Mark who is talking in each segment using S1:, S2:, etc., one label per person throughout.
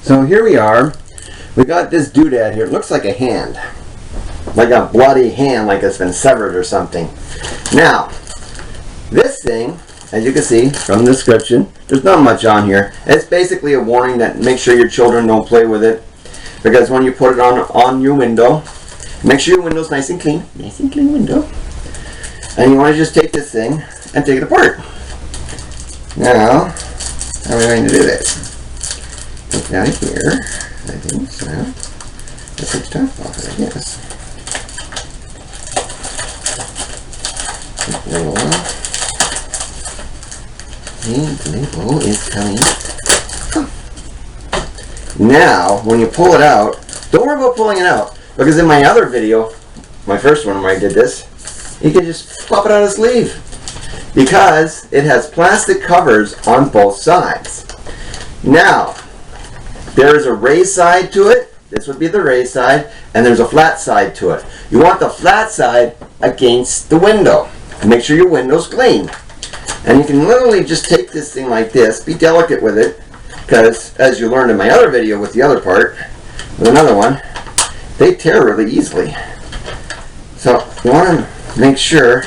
S1: So here we are. We got this doodad here. It looks like a hand. Like a bloody hand, like it's been severed or something. Now, this thing, as you can see from the description, there's not much on here. It's basically a warning that make sure your children don't play with it. Because when you put it on your window, make sure your window's nice and clean. Nice and clean window. And you want to just take this thing and take it apart. Now, how are we going to do this? Take it out of here, I think so. Let's take stuff off it, I guess. Label. The label is coming. Now, when you pull it out, don't worry about pulling it out, because in my other video, my first one where I did this, you can just pop it out of the sleeve, because it has plastic covers on both sides. Now, there is a raised side to it. This would be the raised side, and there's a flat side to it. You want the flat side against the window. Make sure your window's clean. And you can literally just take this thing like this, be delicate with it, because as you learned in my other video with the other part, with another one, they tear really easily. So you want to make sure,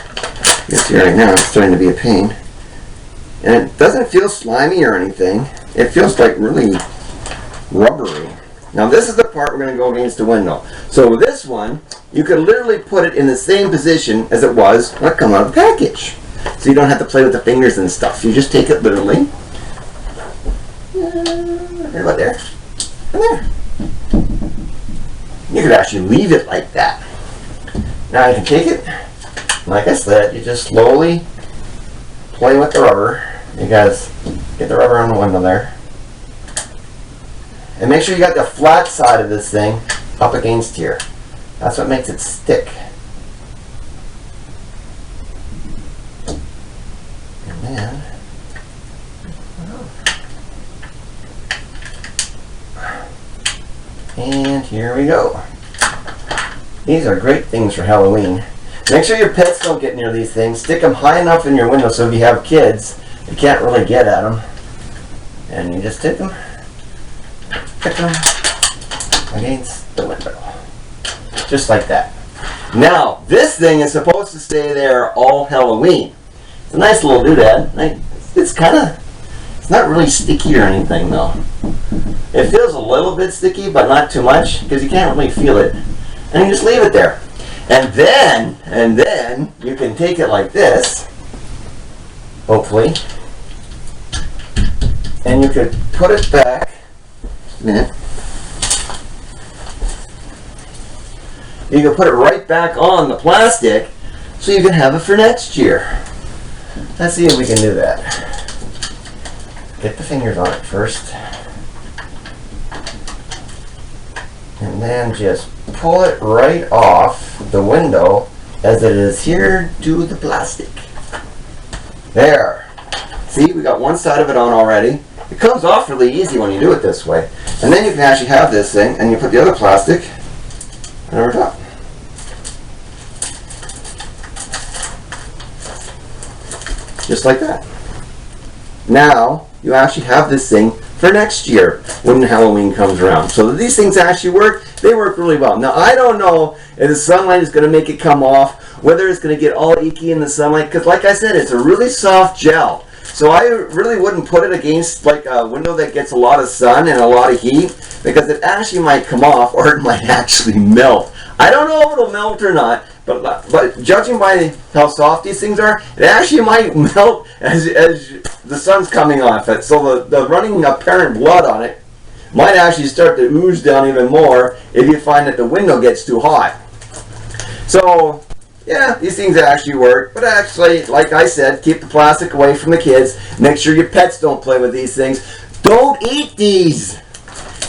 S1: you see right now it's starting to be a pain, and it doesn't feel slimy or anything. It feels like really rubbery. Now this is the part we're going to go against the window. So this one, you could literally put it in the same position as it was when it came out of the package. So you don't have to play with the fingers and stuff. You just take it literally. Right about there. And there. You could actually leave it like that. Now you can take it, like I said, you just slowly play with the rubber. You guys get the rubber on the window there. And make sure you got the flat side of this thing up against here. That's what makes it stick. And then, and here we go. These are great things for Halloween. Make sure your pets don't get near these things. Stick them high enough in your window so if you have kids, you can't really get at them. And you just stick them against the window. Just like that. Now, this thing is supposed to stay there all Halloween. It's a nice little doodad. It's not really sticky or anything though. It feels a little bit sticky, but not too much, because you can't really feel it. And you just leave it there. And then you can take it like this, hopefully, and you could put it back. A minute. You can put it right back on the plastic so you can have it for next year. Let's see if we can do that. Get the fingers on it first. And then just pull it right off the window as it is here to the plastic. There. See, we got one side of it on already. It comes off really easy when you do it this way. And then you can actually have this thing and you put the other plastic right over top. Just like that. Now you actually have this thing for next year when Halloween comes around. So these things actually work. They work really well. Now I don't know if the sunlight is going to make it come off, whether it's going to get all icky in the sunlight, because like I said, it's a really soft gel. So I really wouldn't put it against like a window that gets a lot of sun and a lot of heat, because it actually might come off or it might actually melt. I don't know if it'll melt or not, but judging by how soft these things are, it actually might melt as the sun's coming off it. So the running apparent blood on it might actually start to ooze down even more if you find that the window gets too hot. So yeah, these things actually work, but actually, like I said, keep the plastic away from the kids. Make sure your pets don't play with these things. Don't eat these!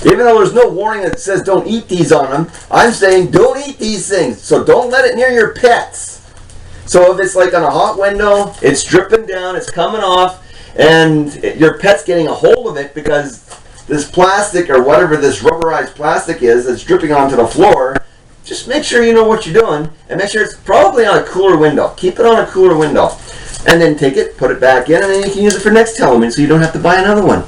S1: Even though there's no warning that says don't eat these on them, I'm saying don't eat these things. So don't let it near your pets. So if it's like on a hot window, it's dripping down, it's coming off, and your pet's getting a hold of it because this plastic or whatever this rubberized plastic is that's dripping onto the floor, just make sure you know what you're doing, and make sure it's probably on a cooler window. Keep it on a cooler window. And then take it, put it back in, and then you can use it for next Halloween so you don't have to buy another one.